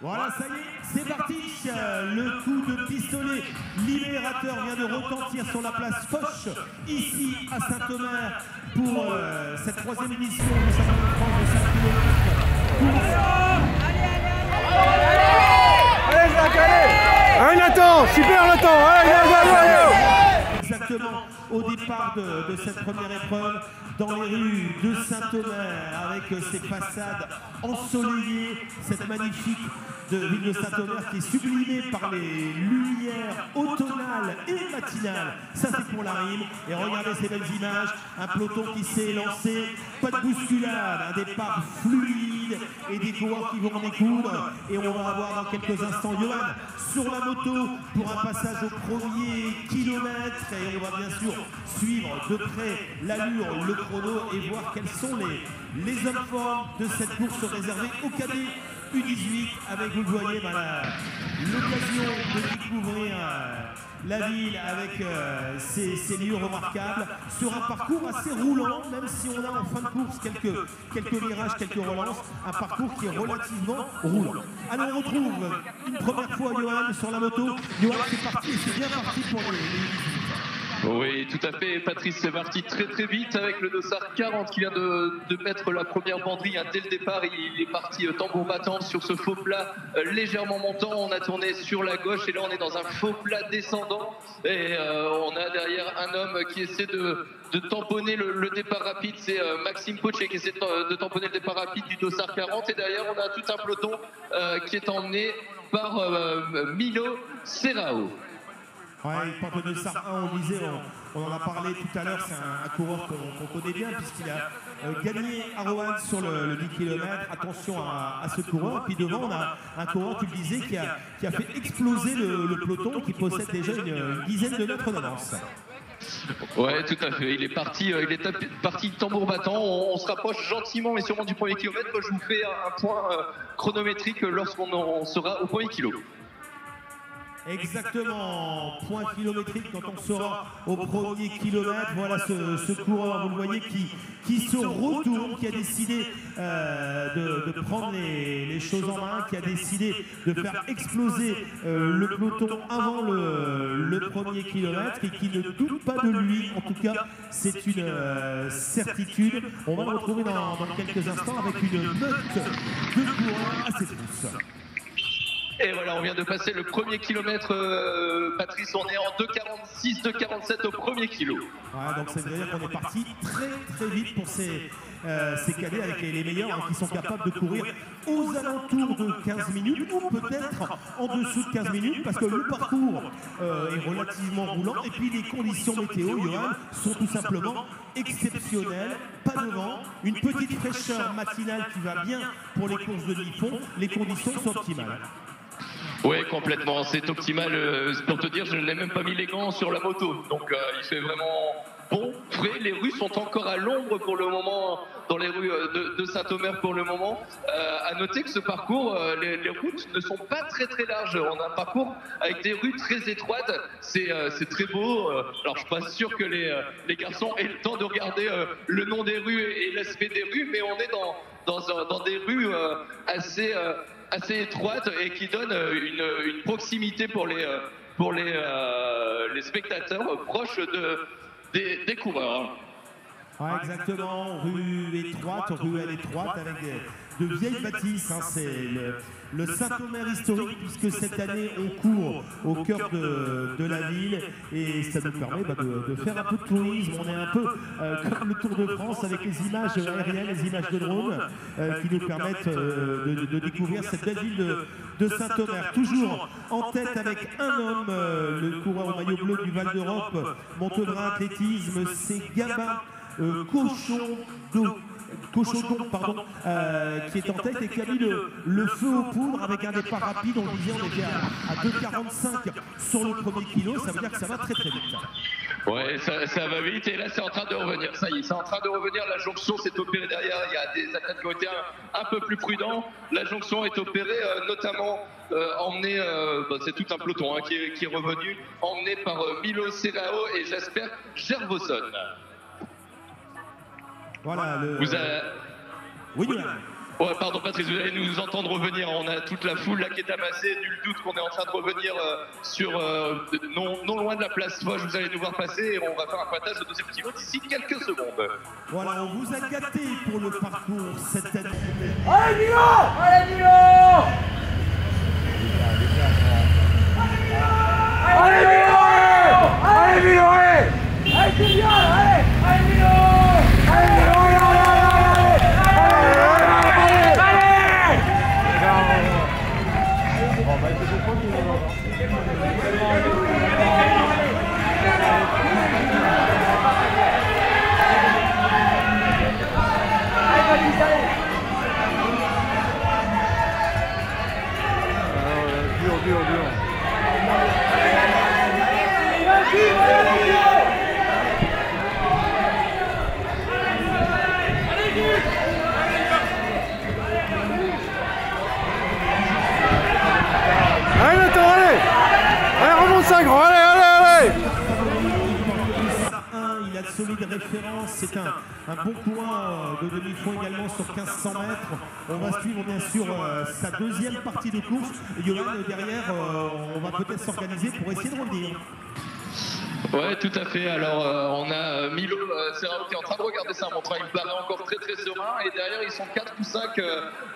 Voilà, ça y est, c'est parti. Le coup de pistolet libérateur vient de retentir sur la place Foch, ici à Saint-Omer, pour cette troisième édition du championnat de France de 5 km. Allez, Nathan, super Nathan, allez, Exactement, au départ de cette première épreuve, dans les rues de Saint-Omer, avec ses façades ensoleillées, cette magnifique ville de Saint-Omer qui est sublimée par les lumières automnales et matinales. Ça, c'est pour la rime. Et regardez ces belles images, un peloton qui s'est lancé, pas de bousculade, un départ fluide et des coureurs qui vont en découdre. Et on va avoir dans quelques instants Johan sur la moto pour un passage au premier kilomètre. Et on va bien sûr suivre de près l'allure, le chrono et voir quels sont les hommes forts de cette course réservée aux cadets U18 avec, vous le voyez, l'occasion de découvrir la ville avec ses lieux remarquables sur un parcours assez roulant, même si on a en fin de course quelques virages, quelques relances, un parcours qui est relativement roulant. Alors on retrouve une première fois Johan sur la moto. Johan, c'est parti, c'est bien parti pour les U18. Oui, tout à fait. Patrice, c'est parti très très vite avec le dossard 40 qui vient de mettre la première banderille. Dès le départ, il est parti tambour battant sur ce faux plat légèrement montant. On a tourné sur la gauche et là on est dans un faux plat descendant. Et on a derrière un homme qui essaie de tamponner le départ rapide. C'est Maxime Poche qui essaie de tamponner le départ rapide du dossard 40. Et derrière, on a tout un peloton qui est emmené par Milo Serrao. Ouais, il porte de ça 1, on disait, on en a parlé tout à l'heure, c'est un coureur qu'on connaît bien puisqu'il a gagné à Roanne sur le 10 km. Attention à ce coureur. Puis devant, on a un coureur, tu le disais, qui a fait exploser le peloton, qui possède déjà une dizaine de mètres d'avance. Ouais, tout à fait. Il est parti tambour battant. On se rapproche gentiment mais sûrement du premier kilomètre. Je vous fais un point chronométrique lorsqu'on sera au premier kilo. Exactement, point kilométrique quand on sera au premier kilomètre. Voilà ce coureur, vous le voyez, qui se retourne, qui a décidé de prendre les choses en main, qui a décidé de faire exploser le peloton avant le premier kilomètre et qui ne doute pas de lui. En tout cas, c'est une certitude. On va le retrouver dans quelques instants avec une meute de coureurs à ses trousses. Et voilà, on vient de passer le premier kilomètre, Patrice, on est en 2,46, 2,47 au premier kilo. Ouais, donc ça veut dire qu'on est parti très très vite pour ces cadets avec les meilleurs qui sont capables de courir aux alentours de 15 minutes ou peut-être en dessous de 15 minutes parce que le parcours est relativement roulant et puis les conditions météo, Johan, sont tout simplement exceptionnelles. Pas de vent, une petite fraîcheur matinale qui va bien pour les courses de demi-fond, les conditions sont optimales. Oui, complètement, c'est optimal. Pour te dire, je n'ai même pas mis les gants sur la moto. Donc il fait vraiment bon, frais. Les rues sont encore à l'ombre pour le moment, dans les rues de Saint-Omer pour le moment. À noter que ce parcours, les routes ne sont pas très très larges. On a un parcours avec des rues très étroites. C'est très beau. Alors je ne suis pas sûr que les garçons aient le temps de regarder le nom des rues et l'aspect des rues, mais on est dans des rues assez étroite et qui donne une proximité pour les spectateurs proches des coureurs. Ouais, exactement, ruelle étroite avec de vieilles bâtisses. Hein. C'est le Saint-Omer historique puisque cette année on court au cœur de la ville et ça nous permet de faire un peu de tourisme. On est un peu comme le Tour de France avec les images aériennes, les images de drone qui nous permettent de découvrir cette belle ville de Saint-Omer. Toujours en tête avec un homme, le coureur au maillot bleu du Val d'Europe, Montevrain Athlétisme, c'est Gabin Cochondon, qui est en tête et qui a mis le feu aux poudres avec un départ rapide. On disait on était à 2,45 sur le premier kilo, ça veut dire que ça va très très vite. Ouais, ça va vite et là c'est en train de revenir. Ça y est, c'est en train de revenir. La jonction s'est opérée derrière. Il y a des athlètes qui ont été un peu plus prudents. La jonction est opérée, notamment emmenée, c'est tout un peloton qui est revenu, emmené par Milo Serrao et Jasper Gervoson. Voilà. Oui, Ouais, pardon Patrice, vous allez nous entendre revenir. On a toute la foule là qui est amassée. Nul doute qu'on est en train de revenir non loin de la place Foch. Vous allez nous voir passer et on va faire un pointage de deuxième kilo d'ici quelques secondes. Voilà, on vous a gâté pour le parcours cette année. Allez Milo! Allez Milo! Allez Milo! Allez Milo! Allez c'est bien! Allez Milo! Allez Milo! Il a de solides références, c'est un bon coureur de demi-fond également sur 1500 mètres. On va suivre bien sûr sa deuxième partie de course. Et Johan, derrière, on va peut-être s'organiser pour essayer de revenir. Ouais, tout à fait. Alors, on a Milo Serrao qui est en train de regarder sa montre. Il me paraît encore très très serein. Et derrière, ils sont 4 ou 5.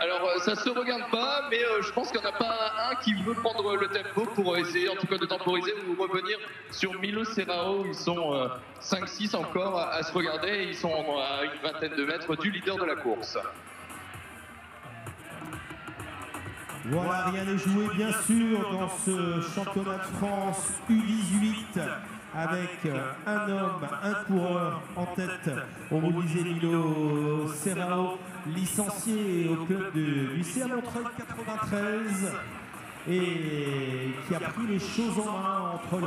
Alors, ça se regarde pas, mais je pense qu'il n'y en a pas un qui veut prendre le tempo pour essayer, en tout cas, de temporiser ou revenir sur Milo Serrao. Ils sont 5-6 encore à se regarder. Ils sont à une vingtaine de mètres du leader de la course. Voilà, rien n'est joué bien sûr dans ce championnat de France U18 avec un homme, un coureur en tête. On vous disait Milo Serrao, licencié au club du lycée à Montreuil 93 et qui a pris les choses en main entre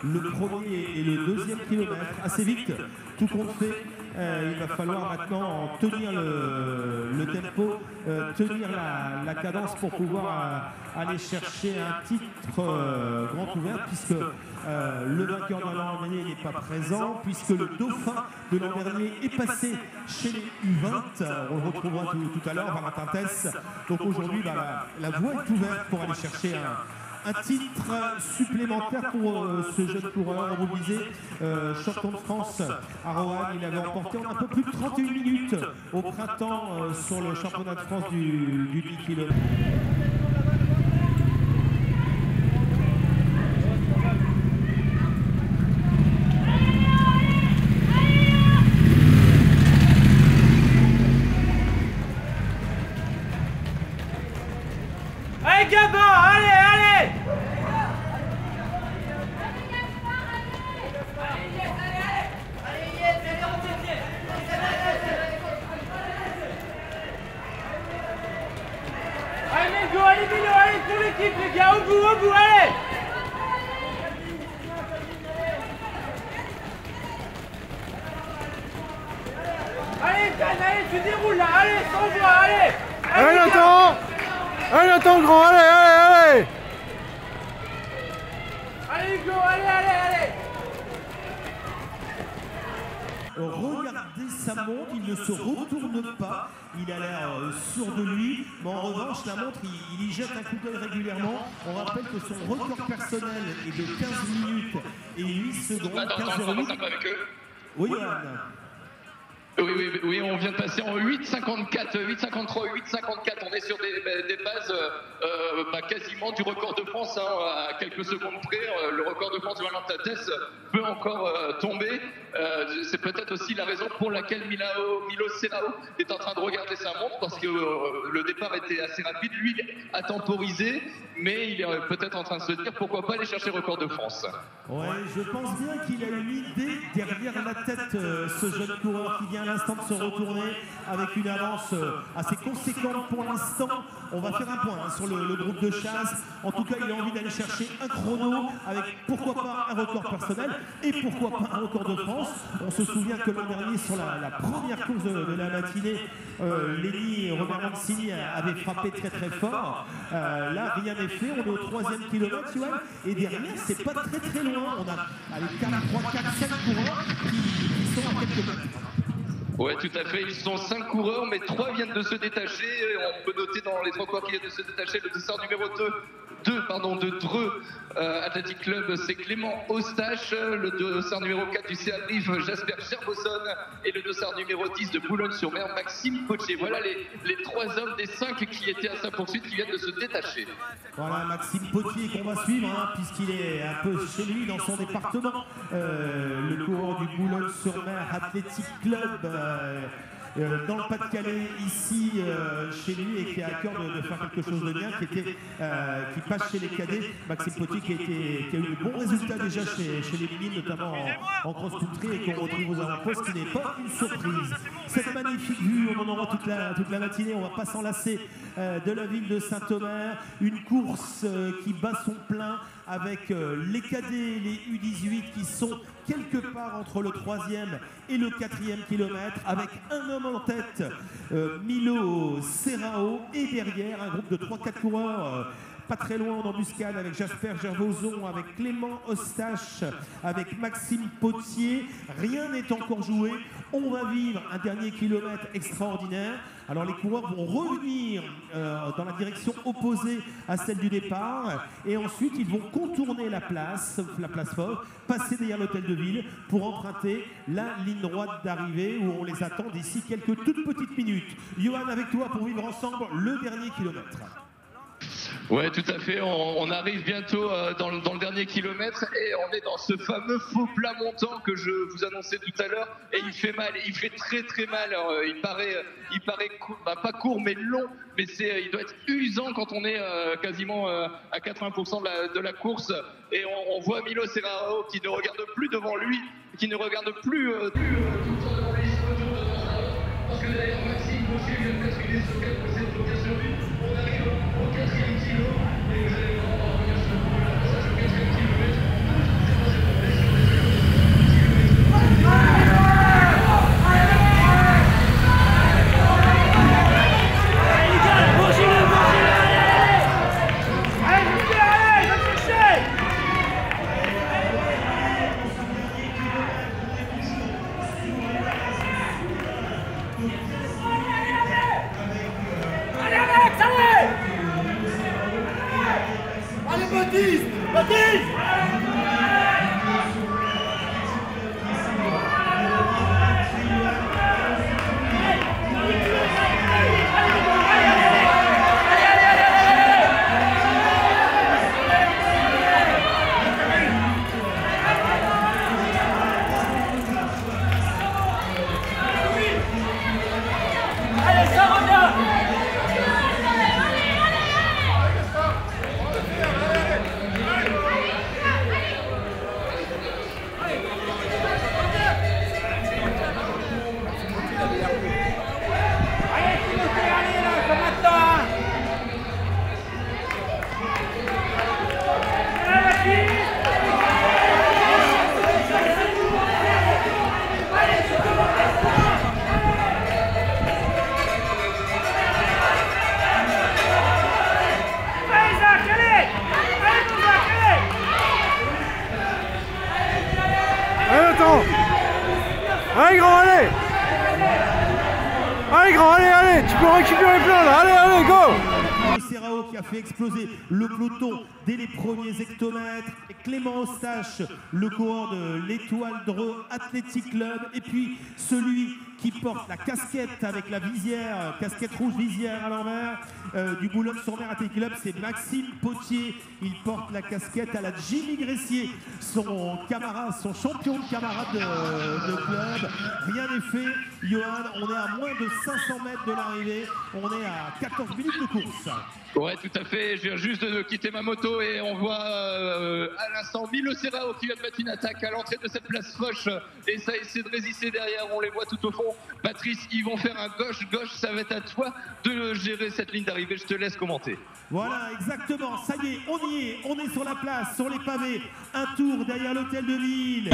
le premier et le deuxième kilomètre. Assez vite, tout compte fait. Il va falloir maintenant tenir le tempo, tenir la cadence pour pouvoir aller chercher un titre grand ouvert, puisque le vainqueur de l'an dernier n'est pas présent, puisque le dauphin de l'an dernier est passé chez les U20. On le retrouvera tout à l'heure, Valentin Tess. Donc aujourd'hui, la voie est ouverte pour aller chercher un titre supplémentaire pour ce jeune coureur. On vous disait, champion de France à Roanne, il avait remporté en un peu plus de 31 minutes au printemps sur le championnat de France du 10 km. Allez Gabin, allez! Allez go, allez Milo, allez pour l'équipe les gars, au bout, allez! Allez Dan, allez, tu déroules là, allez, sans voix, allez! Allez Nathan! Allez Nathan grand, allez! Allez Hugo, allez! Regardez sa montre, il ne se retourne pas, il a l'air sûr de lui, mais en revanche la montre il y jette un coup d'œil régulièrement. On rappelle que son record personnel est de 15 minutes et 8 secondes. 15,08. Oui, Johan. Oui, on vient de passer en 8,54, 8,53, 8,54. On est sur des bases quasiment du record de France, à quelques secondes près. Le record de France de Valentin Tess peut encore tomber. C'est peut-être aussi la raison pour laquelle Milo Serrao est en train de regarder sa montre, parce que le départ était assez rapide. Lui a temporisé, mais il est peut-être en train de se dire pourquoi pas aller chercher le record de France. Ouais, je pense bien qu'il a une idée derrière la tête, ce jeune coureur qui vient l'instant de se retourner avec une avance assez conséquente pour l'instant. On va faire un point sur le groupe de chasse. En tout cas, il a envie d'aller chercher un chrono avec pourquoi pas un record personnel et pourquoi pas un record de France. On se souvient que l'an dernier, sur la première course de la matinée, Lenny Robert Mancini avait frappé très très fort. Là, rien n'est fait. On est au 3e kilomètre, tu vois. Et derrière, c'est pas très très loin. On a 3, 4, 5 coureurs qui sont à quelques mètres. Ouais, tout à fait. Ils sont 5 coureurs, mais 3 viennent de se détacher. On peut noter dans les 3 coureurs qui viennent de se détacher le dossard numéro 2 de Dreux Athletic Club, c'est Clément Eustache. Le dossard numéro 4 du CA Brive, Jasper Gerbosson. Et le dossard numéro 10 de Boulogne-sur-Mer, Maxime Potier. Voilà les 3 hommes des 5 qui étaient à sa poursuite qui viennent de se détacher. Voilà, Maxime Potier qu'on va suivre, hein, puisqu'il est un peu chez lui dans son département. Le coureur du Boulogne-sur-Mer Athletic Club. Dans le Pas-de-Calais, ici, chez lui, et qui a à cœur de faire quelque chose de bien, qui passe chez les cadets. Maxime Potier qui a eu de bons résultats déjà chez les mines, notamment en cross-country, et qu'on retrouve aux avant-postes, ce qui n'est pas une surprise. Cette magnifique vue, on en aura toute la matinée, on ne va pas s'en lasser, de la ville de Saint-Omer. Une course qui bat son plein avec les cadets, les U18 qui sont quelque part entre le 3e et le 4e kilomètre, avec un homme en tête, Milo Serrao, et derrière un groupe de 3-4 coureurs pas très loin en embuscade, avec Jasper Gerbosson, avec Clément Eustache, avec Maxime Potier. Rien n'est encore joué. On va vivre un dernier kilomètre extraordinaire. Alors les coureurs vont revenir dans la direction opposée à celle du départ, et ensuite ils vont contourner la place Fort, passer derrière l'hôtel de ville pour emprunter la ligne droite d'arrivée où on les attend d'ici quelques toutes petites minutes. Johan, avec toi pour vivre ensemble le dernier kilomètre. Ouais, tout à fait. On arrive bientôt dans le dernier kilomètre et on est dans ce fameux faux plat montant que je vous annonçais tout à l'heure. Et il fait mal, il fait très très mal. Alors, il paraît pas court mais long, mais il doit être usant quand on est quasiment à 80% de la course. Et on voit Milo Serrao qui ne regarde plus devant lui, qui ne regarde plus tout le temps devant lui, parce que d'ailleurs Maxime Potier vient de basculer sur 4 sur lui. On arrive au 4e kilo et vous allez voir, on va revenir sur le passage au 4e kilomètre. Allez grand, allez! Allez grand, allez, tu peux récupérer plein là, allez, go! Serrao qui a fait exploser le peloton dès les premiers hectomètres. Clément Eustache, le coureur de l'Étoile Dreux Athletic Club. Et puis celui qui porte la casquette avec la visière, casquette rouge visière à l'envers, du Boulogne-sur-Mer Athletic Club, c'est Maxime Potier. Il porte la casquette à la Jimmy Gressier, son camarade, son champion de camarade de club. Rien n'est fait, Johan, on est à moins de 500 mètres de l'arrivée, on est à 14 minutes de course. Ouais, tout à fait. Je viens juste de quitter ma moto et on voit à l'instant Milo Serrao qui vient de mettre une attaque à l'entrée de cette place Foch et ça essaie de résister derrière. On les voit tout au fond. Patrice, ils vont faire un gauche-gauche, ça va être à toi de gérer cette ligne d'arrivée, je te laisse commenter. Voilà, exactement, ça y est, on est sur la place, sur les pavés, un tour derrière l'hôtel de ville.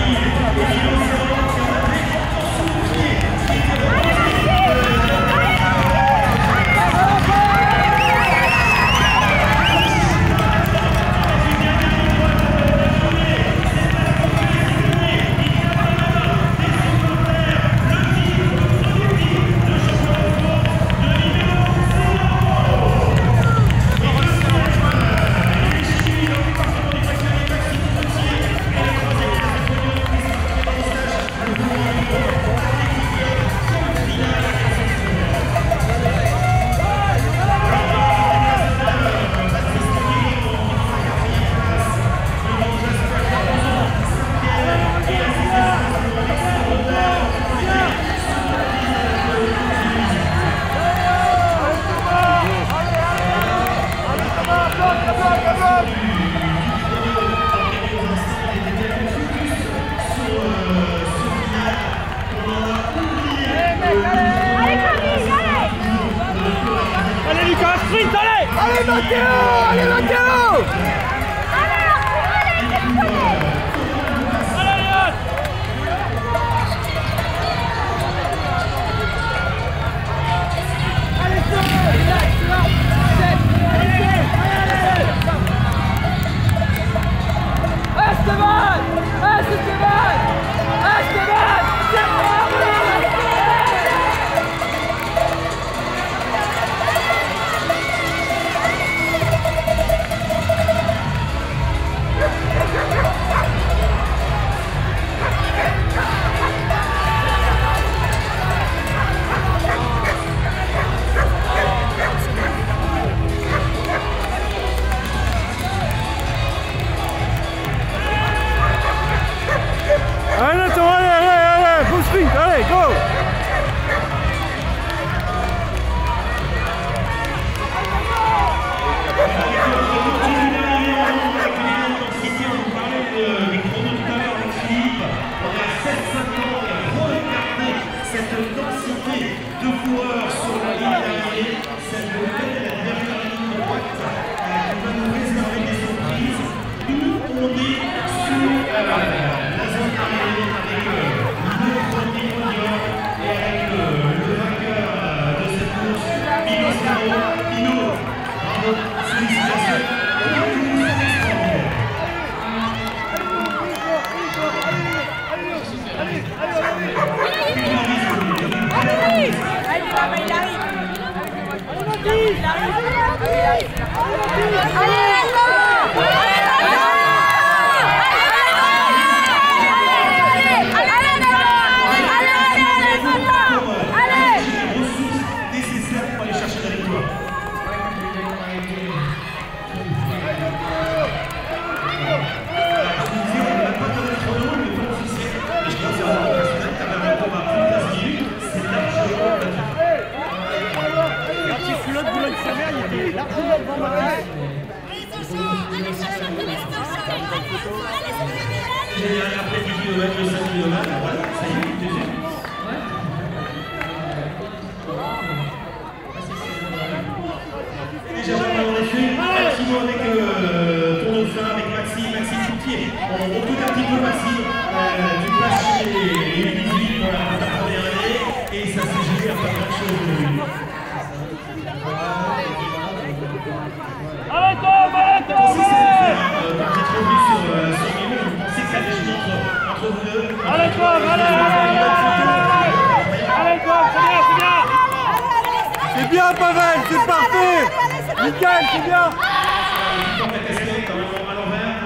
Allez Lucas, sprint, allez! Allez Matteo! Allez Matteo! Allez Yann! Esteban! Esteban! Esteban! Allez Nathan, allez, full sprint, allez, go! Cette densité de coureurs sur la ligne d'arrivée, cette belle dernière ligne droite qui va nous réserver des surprises. Nous, on est sur la zone d'arrivée avec le premier podium et avec le vainqueur de cette course, Mino Zero. Mino, bravo, félicitations. Après 10 km, 5 km, voilà, ça y est, deuxième. Déjà, on a fait Maximo avec ton dauphin, avec Maxime Coutier. On recrute un petit peu Maxime, tu passes chez les 18 pour ta première année, et ça s'est géré à pas grand chose aujourd'hui. Allez Tom, allez Tom, allez! Petite revue sur Mimo, vous pensez que ça déchire entre vous deux? Allez Tom, allez! Allez Tom, c'est bien, c'est bien! C'est bien Pavel, c'est parfait! Nickel, c'est bien! On va tester quand même à l'envers.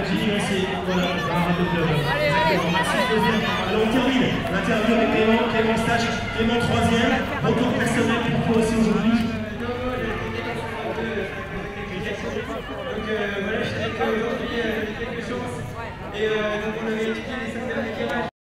J'ai dit c'est voilà, on va de club. Maxime deuxième. Alors on termine l'interview avec Clément Stage, Clément troisième. Retour personnel pour toi aussi aujourd'hui. Donc voilà, je sais qu'aujourd'hui il y a quelques chances et donc on avait étudié les 5 derniers virages.